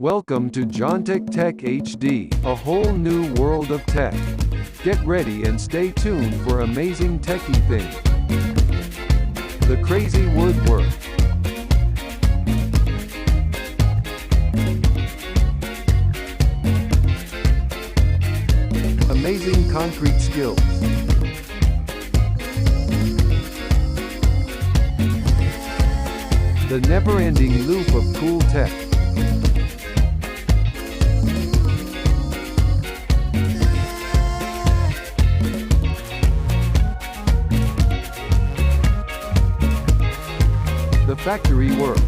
Welcome to Giantic Tech HD, a whole new world of tech. Get ready and stay tuned for amazing techie things. The crazy woodwork. Amazing concrete skills. The never-ending loop of cool tech. The factory work.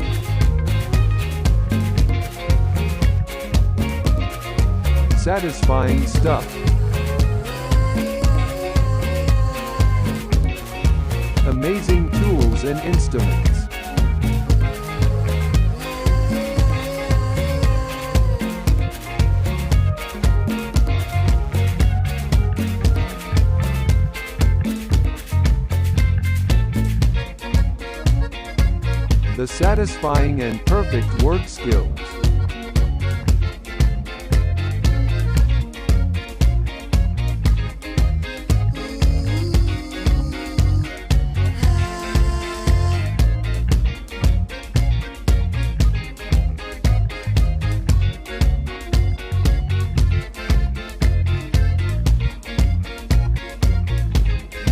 Satisfying stuff. Amazing tools and instruments. The satisfying and perfect work skills.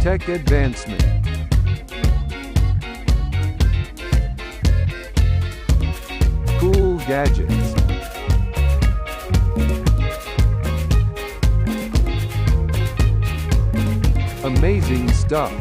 Tech advancement. Cool gadgets. Amazing stuff.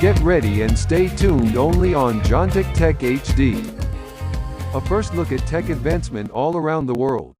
Get ready and stay tuned only on Giantic Tech HD. A first look at tech advancement all around the world.